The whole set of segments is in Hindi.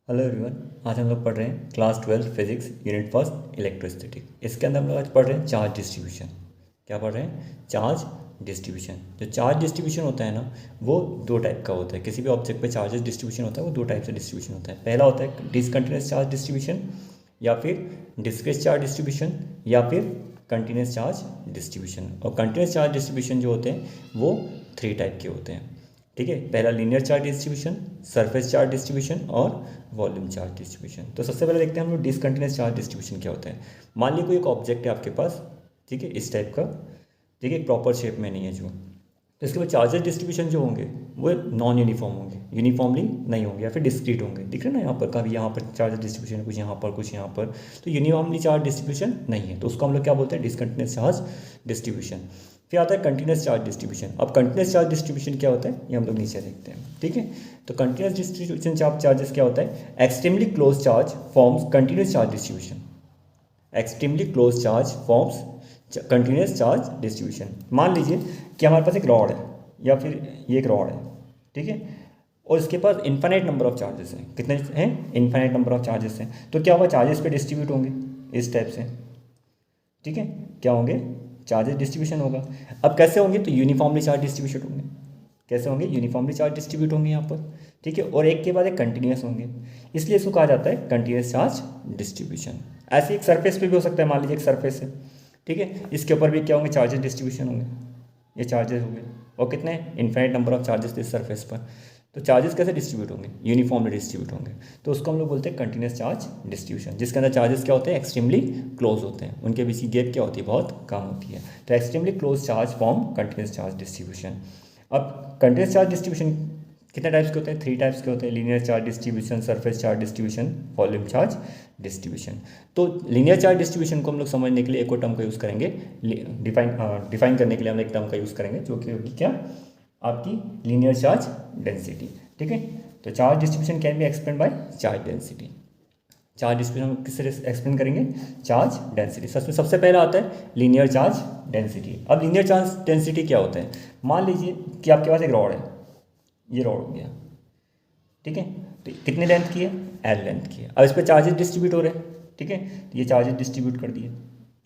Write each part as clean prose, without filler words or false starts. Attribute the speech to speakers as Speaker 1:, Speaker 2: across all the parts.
Speaker 1: Hello everyone. आज हम लोग पढ़ रहे हैं class 12 physics unit first electrostatic. इसके अंदर हम लोग आज पढ़ रहे हैं चार्ज डिस्ट्रीब्यूशन। क्या पढ़ रहे हैं? Charge distribution. जो चार्ज डिस्ट्रीब्यूशन होता है ना, वो दो टाइप का होता है। किसी भी ऑब्जेक्ट पे चार्जेस डिस्ट्रीब्यूशन होता है वो दो टाइप से डिस्ट्रीब्यूशन होता है। पहला होता है डिसकंटिन्यूस चार्ज डिस्ट्रीब्यूशन, या फिर डिस्क्रीट चार्ज डिस्ट्रीब्यूशन, या फिर कंटिन्यूस चार्ज डिस्ट्रीब्यूशन। और कंटिन्यूस चार्ज डिस्ट्रीब्यूशन जो होते हैं वो थ्री टाइप के होते हैं। ठीक है, पहला linear charge distribution, surface charge distribution और वॉल्यूम चार्ज डिस्ट्रीब्यूशन। तो सबसे पहले देखते हैं हम लोग डिसकंटिन्यूस चार्ज डिस्ट्रीब्यूशन क्या होता है। मान लीजिए कोई एक ऑब्जेक्ट है आपके पास, ठीक है, इस टाइप का, ठीक है, प्रॉपर शेप में नहीं है जो, तो इसके बाद चार्जेस डिस्ट्रीब्यूशन जो होंगे वो नॉन यूनिफॉर्म होंगे, यूनिफॉर्मली नहीं होंगे, या फिर डिस्क्रीट होंगे। दिख रहे ना यहाँ पर, कभी यहाँ पर चार्ज डिस्ट्रीब्यूशन कुछ यहाँ पर कुछ यहाँ पर, तो यूनिफॉर्मली चार्ज डिस्ट्रीब्यूशन नहीं है, तो उसको हम लोग क्या बोलते हैं? Discontinuous charge distribution. फिर आता है कंटिन्यूस चार्ज डिस्ट्रीब्यूशन। अब कंटिन्यूस चार्ज डिस्ट्रीब्यूशन क्या होता है ये हम लोग नीचे देखते हैं। ठीक है, तो कंटिन्यूस डिस्ट्रीब्यूशन चार्जेस क्या होता है? Extremely close charge forms continuous charge distribution. Extremely close charge forms continuous charge distribution. मान लीजिए कि हमारे पास एक रॉड है, या फिर ये एक रॉड है, ठीक है, और इसके पास इन्फाइनाइट नंबर ऑफ चार्जेस हैं। कितने हैं? इन्फाइनाइट नंबर ऑफ चार्जेस हैं। तो क्या होगा? चार्जेस पे डिस्ट्रीब्यूट होंगे इस टाइप से। ठीक है, क्या होंगे? चार्जेस डिस्ट्रीब्यूशन होगा। अब कैसे होंगे? तो यूनिफॉर्मली चार्ज डिस्ट्रीब्यूशन होंगे। कैसे होंगे? यूनिफॉर्मली चार्ज डिस्ट्रीब्यूट होंगे यहाँ पर। ठीक है, और एक के बाद एक कंटिन्यूस होंगे, इसलिए इसको कहा जाता है कंटिन्यूस चार्ज डिस्ट्रीब्यूशन। ऐसे एक सरफेस पे भी हो सकता है। मान लीजिए एक सरफेस है, ठीक है, इसके ऊपर भी क्या होंगे? चार्जेस डिस्ट्रीब्यूशन होंगे। ये चार्जेस होंगे, और कितने? इन्फाइनाइट नंबर ऑफ चार्जेस इस सरफेस पर। तो चार्जेस कैसे डिस्ट्रीब्यूट होंगे? यूनिफॉर्मली डिस्ट्रीब्यूट होंगे। तो उसको हम लोग बोलते हैं कंटिन्यूस चार्ज डिस्ट्रीब्यूशन, जिसके अंदर चार्जेस क्या होते हैं? एक्सट्रीमली क्लोज होते हैं, उनके बीच की गैप क्या होती है? बहुत कम होती है। तो extremely close charge form continuous charge distribution. अब कंटिन्यूस चार्ज डिस्ट्रीब्यूशन कितने टाइप्स के होते हैं? थ्री टाइप्स के होते हैं: linear charge distribution, surface charge distribution, volume charge distribution. तो लीनियर चार्ज डिस्ट्रीब्यूशन को हम लोग समझने के लिए एक और टर्म का यूज़ करेंगे, डिफाइन करने के लिए हम एक टर्म का यूज़ करेंगे, जो कि होगी क्या? आपकी लीनियर चार्ज डेंसिटी। ठीक है, तो charge distribution can be explain by charge density. Charge distribution हम किससे एक्सप्लेन करेंगे? Charge density. सबसे पहला आता है लीनियर चार्ज डेंसिटी। अब लीनियर चार्ज डेंसिटी क्या होता है? मान लीजिए कि आपके पास एक रॉड है, ये रॉड हो गया, ठीक है, तो कितनी लेंथ की है? एल लेंथ की है। अब इस पर चार्जेस डिस्ट्रीब्यूट हो रहे हैं, ठीक है, तो ये चार्जेस डिस्ट्रीब्यूट कर दिए,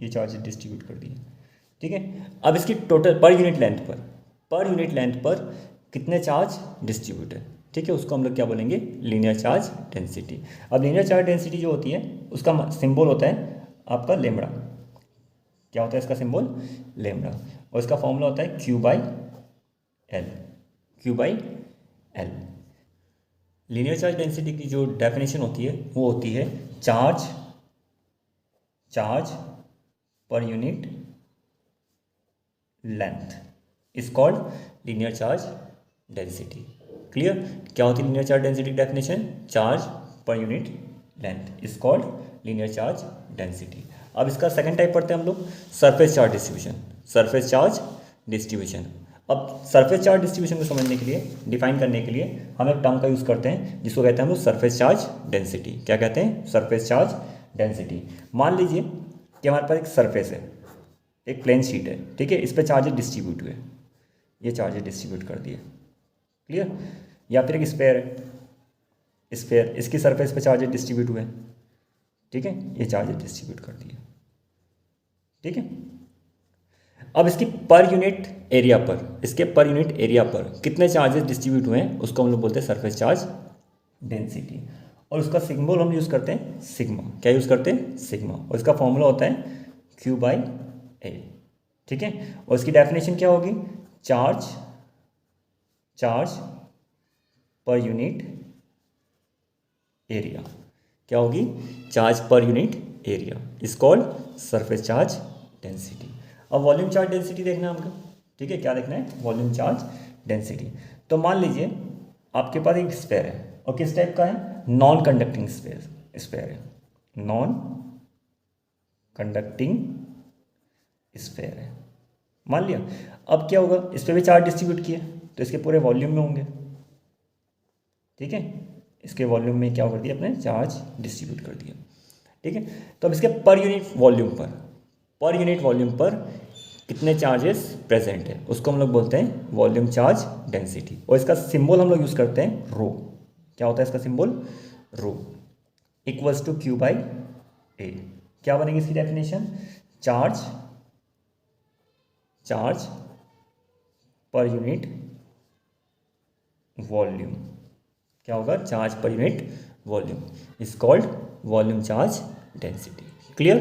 Speaker 1: ये चार्जेस डिस्ट्रीब्यूट कर दिए, ठीक है। अब इसकी टोटल पर यूनिट लेंथ पर कितने चार्ज डिस्ट्रीब्यूट है? ठीक है, उसको हम लोग क्या बोलेंगे? Linear charge density. अब लीनियर चार्ज डेंसिटी जो होती है उसका सिंबल होता है आपका लेमड़ा। क्या होता है इसका सिंबल? लेमड़ा। और इसका फॉर्मूला होता है Q by L. Q by L. Linear charge density की जो डेफिनेशन होती है वो होती है charge per unit length is called linear charge density. Clear? क्या होती है linear charge density definition? Charge per unit length is called linear charge density. अब इसका सेकंड टाइप पढ़ते हैं हम लोग, surface charge distribution. Surface charge distribution. अब सरफेस चार्ज डिस्ट्रीब्यूशन को समझने के लिए, डिफाइन करने के लिए हम एक टर्म का यूज़ करते हैं जिसको कहते हैं हम लोग सरफेस चार्ज डेंसिटी। क्या कहते हैं? Surface charge density. मान लीजिए कि हमारे पास एक सरफेस है, एक प्लेन शीट है, ठीक है, इस पर चार्जेस डिस्ट्रीब्यूट हुए, ये चार्जेस डिस्ट्रीब्यूट कर दिए। क्लियर? या फिर एक स्फेयर है, स्फेयर, इसकी सरफेस पे चार्जेस डिस्ट्रीब्यूट हुए, ठीक है, ये चार्जेस डिस्ट्रीब्यूट कर दिए। ठीक है, अब इसकी पर यूनिट एरिया पर, इसके पर यूनिट एरिया पर कितने चार्जेस डिस्ट्रीब्यूट हुए हैं उसको हम लोग बोलते हैं सरफेस चार्ज डेंसिटी। और उसका सिंबल हम यूज़ करते हैं सिग्मा। क्या यूज़ करते हैं? सिग्मा। और इसका फॉर्मूला होता है क्यू बाई ए। ठीक है, और इसकी डेफिनेशन क्या होगी? Charge per unit area. क्या होगी? Charge per unit area is called surface charge density. अब वॉल्यूम चार्ज डेंसिटी देखना है हमको। ठीक है, क्या देखना है? Volume charge density. तो मान लीजिए आपके पास एक स्फेयर है, और किस टाइप का है? नॉन कंडक्टिंग स्फेयर है, नॉन कंडक्टिंग स्फेयर है, मान लिया। अब क्या होगा? इस पर भी चार्ज डिस्ट्रीब्यूट किए तो इसके पूरे वॉल्यूम में होंगे, ठीक है, इसके वॉल्यूम में क्या कर दिया? अपने चार्ज डिस्ट्रीब्यूट कर दिया। ठीक है, तो अब इसके पर यूनिट वॉल्यूम पर कितने चार्जेस प्रेजेंट है उसको हम लोग बोलते हैं वॉल्यूम चार्ज डेंसिटी। और इसका सिंबल हम लोग यूज़ करते हैं रो। क्या होता है इसका symbol? Rho equals to Q by A. क्या बनेगी इसकी definition? Charge per unit volume. क्या होगा? Charge per unit volume is called volume charge density. Clear?